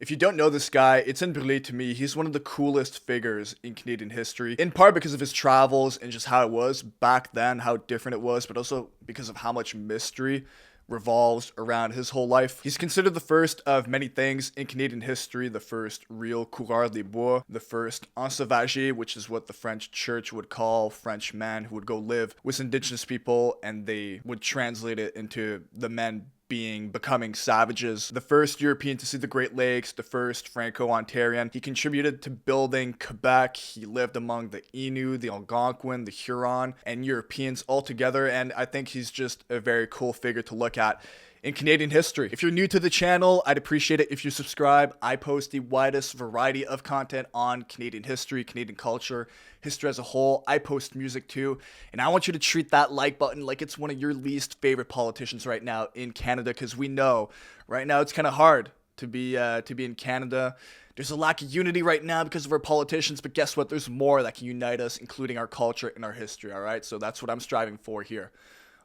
If you don't know this guy, Etienne Brûlé, to me, he's one of the coolest figures in Canadian history, in part because of his travels and just how it was back then, how different it was, but also because of how much mystery revolves around his whole life. He's considered the first of many things in Canadian history, the first real coureur des bois, the first ensauvagé, which is what the French church would call French men who would go live with indigenous people, and they would translate it into the men becoming savages. The first European to see the Great Lakes, the first Franco-Ontarian. He contributed to building Quebec. He lived among the Innu, the Algonquin, the Huron, and Europeans all together, and I think he's just a very cool figure to look at in Canadian history. If you're new to the channel, I'd appreciate it if you subscribe. I post the widest variety of content on Canadian history, Canadian culture, history as a whole. I post music too, and I want you to treat that like button like it's one of your least favorite politicians right now in Canada, because we know right now it's kind of hard to be in Canada. There's a lack of unity right now because of our politicians, but guess what? There's more that can unite us, including our culture and our history, all right? So that's what I'm striving for here.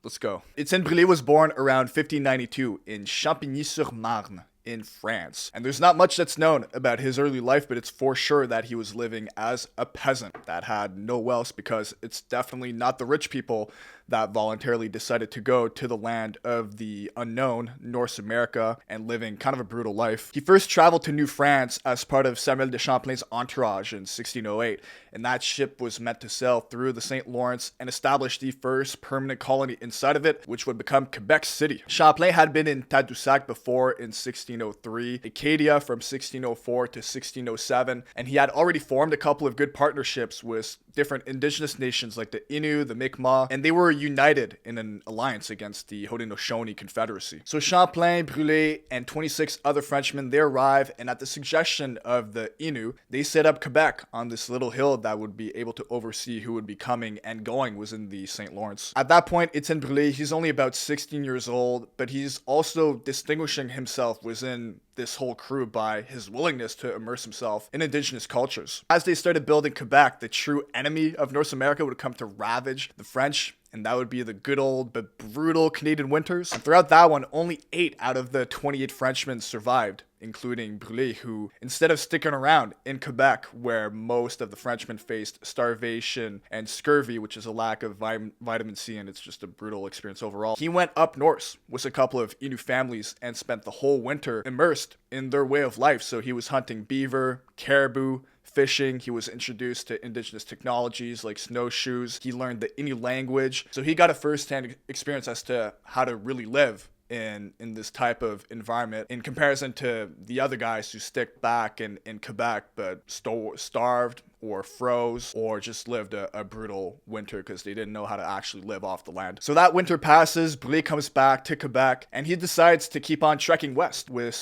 Let's go. Etienne Brûlé was born around 1592 in Champigny-sur-Marne in France. And there's not much that's known about his early life, but it's for sure that he was living as a peasant that had no wealth, because it's definitely not the rich people that voluntarily decided to go to the land of the unknown, North America, and living kind of a brutal life. He first traveled to New France as part of Samuel de Champlain's entourage in 1608, and that ship was meant to sail through the St. Lawrence and establish the first permanent colony inside of it, which would become Quebec City. Champlain had been in Tadoussac before in 1603, Acadia from 1604 to 1607, and he had already formed a couple of good partnerships with different indigenous nations like the Innu, the Mi'kmaq, and they were united in an alliance against the Haudenosaunee Confederacy. So Champlain, Brûlé, and 26 other Frenchmen, they arrive, and at the suggestion of the Innu, they set up Quebec on this little hill that would be able to oversee who would be coming and going within the St. Lawrence. At that point, Etienne Brûlé, he's only about 16 years old, but he's also distinguishing himself within this whole crew by his willingness to immerse himself in indigenous cultures. As they started building Quebec, the true enemy of North America would come to ravage the French, and that would be the good old but brutal Canadian winters. And throughout that one, only 8 out of the 28 Frenchmen survived, including Brûlé, who, instead of sticking around in Quebec, where most of the Frenchmen faced starvation and scurvy, which is a lack of vitamin C, and it's just a brutal experience overall, he went up north with a couple of Innu families and spent the whole winter immersed in their way of life. So he was hunting beaver, caribou, fishing. He was introduced to indigenous technologies like snowshoes. He learned the Innu language. So he got a first-hand experience as to how to really live in this type of environment, in comparison to the other guys who stick back in Quebec but starved or froze or just lived a brutal winter because they didn't know how to actually live off the land. So that winter passes, Brûlé comes back to Quebec, and he decides to keep on trekking west with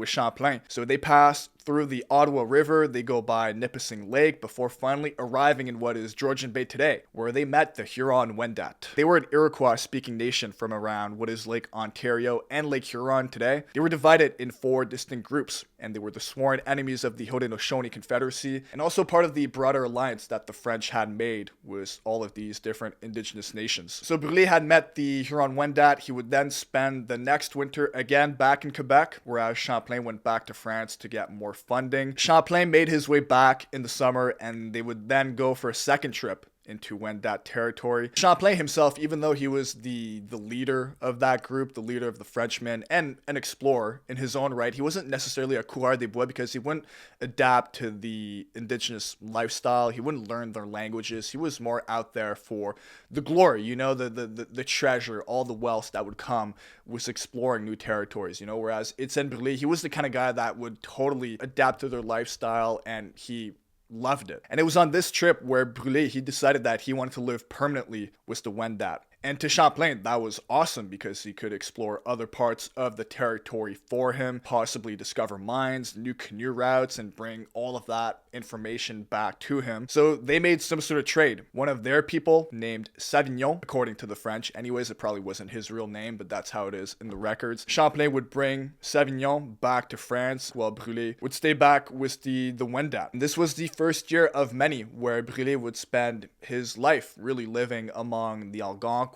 Champlain. So they pass through the Ottawa River, they go by Nipissing Lake before finally arriving in what is Georgian Bay today, where they met the Huron-Wendat. They were an Iroquois-speaking nation from around what is Lake Ontario and Lake Huron today. They were divided in 4 distinct groups, and they were the sworn enemies of the Haudenosaunee Confederacy, and also part of the broader alliance that the French had made with all of these different indigenous nations. So Brûlé had met the Huron-Wendat. He would then spend the next winter again back in Quebec, whereas Champlain went back to France to get more funding. Champlain made his way back in the summer, and they would then go for a second trip into Wendat territory. Champlain himself, even though he was the leader of that group, the leader of the Frenchmen, and an explorer in his own right, he wasn't necessarily a coureur des bois because he wouldn't adapt to the indigenous lifestyle. He wouldn't learn their languages. He was more out there for the glory, you know, the treasure, all the wealth that would come with exploring new territories, you know, whereas Etienne Brûlé, he was the kind of guy that would totally adapt to their lifestyle, and he loved it. And it was on this trip where Brûlé, he decided that he wanted to live permanently with the Wendat. And to Champlain, that was awesome because he could explore other parts of the territory for him, possibly discover mines, new canoe routes, and bring all of that information back to him. So they made some sort of trade. One of their people, named Savignon, according to the French, anyways, it probably wasn't his real name, but that's how it is in the records. Champlain would bring Savignon back to France, while Brûlé would stay back with the Wendat. And this was the first year of many where Brûlé would spend his life really living among the Algonquin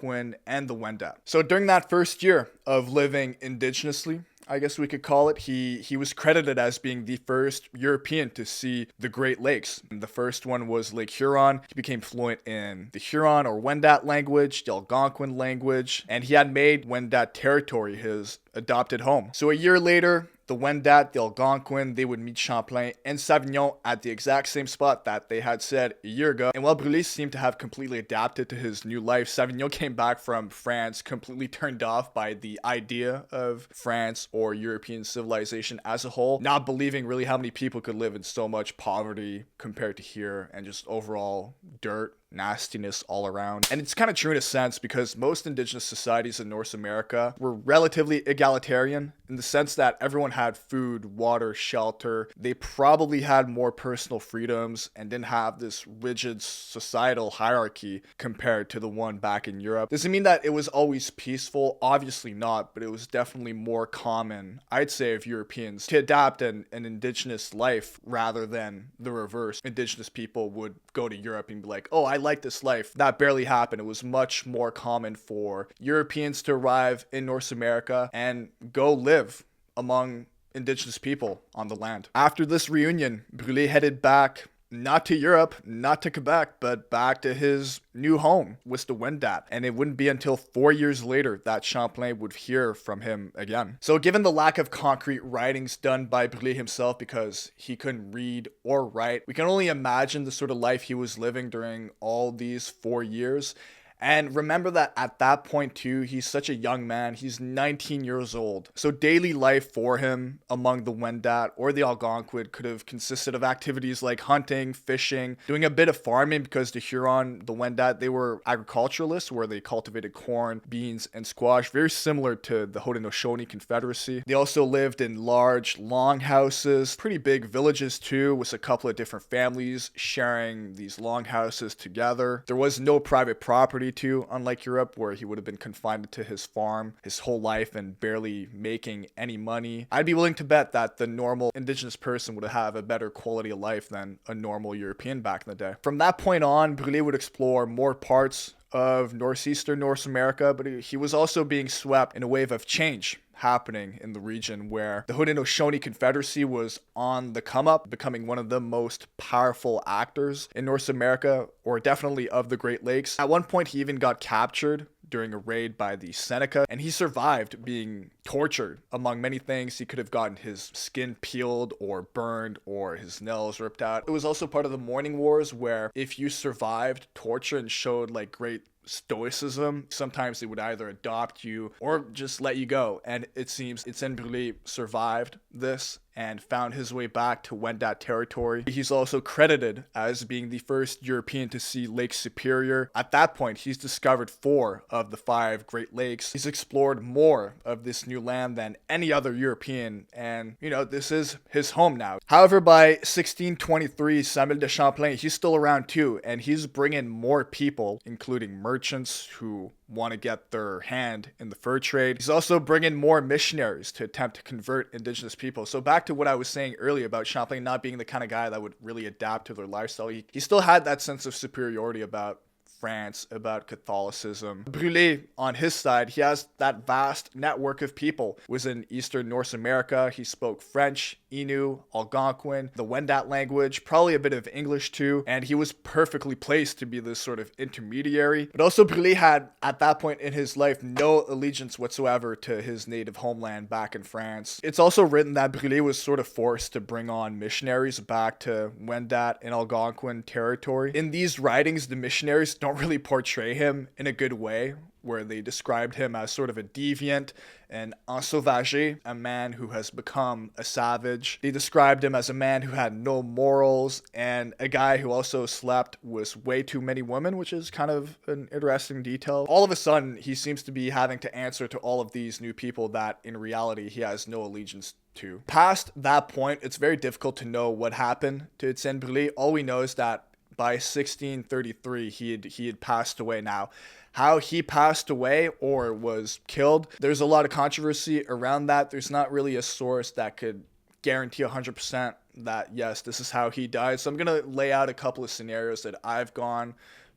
and the Wendat. So during that first year of living indigenously I guess we could call it. He was credited as being the first European to see the Great Lakes. And the first one was Lake Huron. He became fluent in the Huron or Wendat language, the Algonquin language, and he had made Wendat territory his adopted home. So a year later, the Wendat, the Algonquin, they would meet Champlain and Savignon at the exact same spot that they had said a year ago. And while Brûlé seemed to have completely adapted to his new life, Savignon came back from France completely turned off by the idea of France or European civilization as a whole, not believing really how many people could live in so much poverty compared to here and just overall dirt, nastiness all around. And it's kind of true in a sense because most indigenous societies in North America were relatively egalitarian in the sense that everyone had food, water, shelter. They probably had more personal freedoms and didn't have this rigid societal hierarchy compared to the one back in Europe. Does it mean that it was always peaceful? Obviously not, but it was definitely more common, I'd say, of Europeans to adapt an indigenous life rather than the reverse. Indigenous people would go to Europe and be like, oh, I like this life. That barely happened. It was much more common for Europeans to arrive in North America and go live among indigenous people on the land. After this reunion, Brûlé headed back not to Europe, not to Quebec, but back to his new home, with the Wendat. And it wouldn't be until 4 years later that Champlain would hear from him again. So given the lack of concrete writings done by Brûlé himself because he couldn't read or write, we can only imagine the sort of life he was living during all these 4 years. And remember that at that point too, he's such a young man. He's 19 years old. So daily life for him among the Wendat or the Algonquin could have consisted of activities like hunting, fishing, doing a bit of farming because the Huron, the Wendat, they were agriculturalists where they cultivated corn, beans, and squash, very similar to the Haudenosaunee Confederacy. They also lived in large longhouses, pretty big villages too, with a couple of different families sharing these longhouses together. There was no private property to, unlike Europe, where he would have been confined to his farm his whole life and barely making any money. I'd be willing to bet that the normal indigenous person would have a better quality of life than a normal European back in the day. From that point on, Brûlé would explore more parts of northeastern North America, but he was also being swept in a wave of change happening in the region where the Haudenosaunee Confederacy was on the come up, becoming one of the most powerful actors in North America, or definitely of the Great Lakes. At one point, he even got captured during a raid by the Seneca, and he survived being tortured. Among many things, he could have gotten his skin peeled or burned or his nails ripped out. It was also part of the Morning Wars where if you survived torture and showed like great stoicism, sometimes they would either adopt you or just let you go. And it seems Etienne Brûlé survived this and found his way back to Wendat territory. He's also credited as being the first European to see Lake Superior. At that point, he's discovered 4 of the 5 Great Lakes. He's explored more of this new land than any other European, and, you know, this is his home now. However, by 1623, Samuel de Champlain, he's still around too, and he's bringing more people, including merchants who want to get their hand in the fur trade. He's also bringing more missionaries to attempt to convert indigenous people. So back to what I was saying earlier about Champlain not being the kind of guy that would really adapt to their lifestyle. He still had that sense of superiority about France, about Catholicism. Brûlé, on his side, he has that vast network of people. He was in Eastern North America. He spoke French, Innu, Algonquin, the Wendat language, probably a bit of English too, and he was perfectly placed to be this sort of intermediary. But also Brûlé had, at that point in his life, no allegiance whatsoever to his native homeland back in France. It's also written that Brûlé was sort of forced to bring on missionaries back to Wendat and Algonquin territory. In these writings, the missionaries don't really portray him in a good way, where they described him as sort of a deviant, an ensauvagé, a man who has become a savage. They described him as a man who had no morals and a guy who also slept with way too many women, which is kind of an interesting detail. All of a sudden, he seems to be having to answer to all of these new people that in reality he has no allegiance to. Past that point, it's very difficult to know what happened to Etienne Brûlé. All we know is that by 1633, he had passed away. Now, how he passed away or was killed, there's a lot of controversy around that. There's not really a source that could guarantee 100% that, yes, this is how he died. So I'm going to lay out a couple of scenarios that I've gone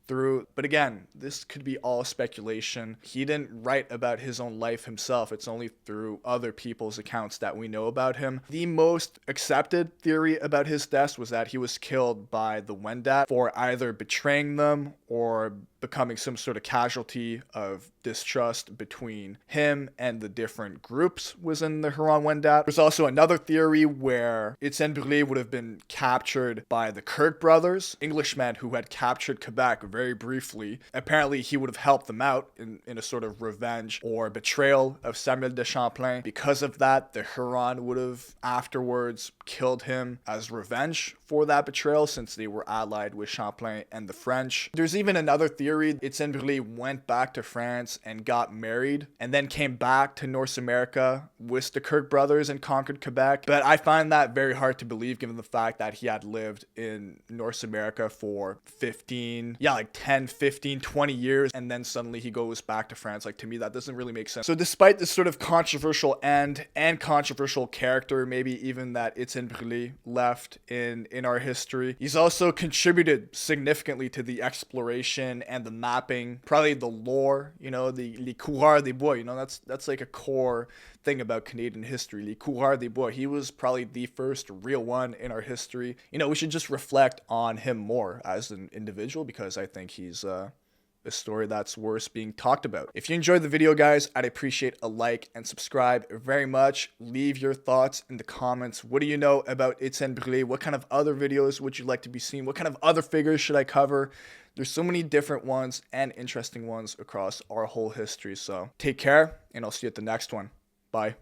through. But again, this could be all speculation. He didn't write about his own life himself. It's only through other people's accounts that we know about him. The most accepted theory about his death was that he was killed by the Wendat for either betraying them or becoming some sort of casualty of distrust between him and the different groups within the Huron-Wendat. There's also another theory where Etienne Brûlé would have been captured by the Kirk brothers, Englishmen who had captured Quebec very briefly. Apparently, he would have helped them out in a sort of revenge or betrayal of Samuel de Champlain. Because of that, the Huron would have afterwards killed him as revenge for that betrayal, since they were allied with Champlain and the French. There's even another theory. Etienne Brûlé went back to France and got married and then came back to North America with the Kirk brothers and conquered Quebec. But I find that very hard to believe, given the fact that he had lived in North America for 10, 15, 20 years, and then suddenly he goes back to France. Like, to me, that doesn't really make sense. So despite this sort of controversial end and controversial character, maybe even that Etienne Brûlé left in our history, he's also contributed significantly to the exploration and the mapping, probably the lore, you know, the Les Coureurs des Bois, you know, that's like a core thing about Canadian history. Les Coureurs des Bois, he was probably the first real one in our history. You know, we should just reflect on him more as an individual, because I think he's a story that's worth being talked about. If you enjoyed the video, guys, I'd appreciate a like and subscribe very much. Leave your thoughts in the comments. What do you know about Etienne Brûlé? What kind of other videos would you like to be seen? What kind of other figures should I cover? There's so many different ones and interesting ones across our whole history. So take care, and I'll see you at the next one. Bye.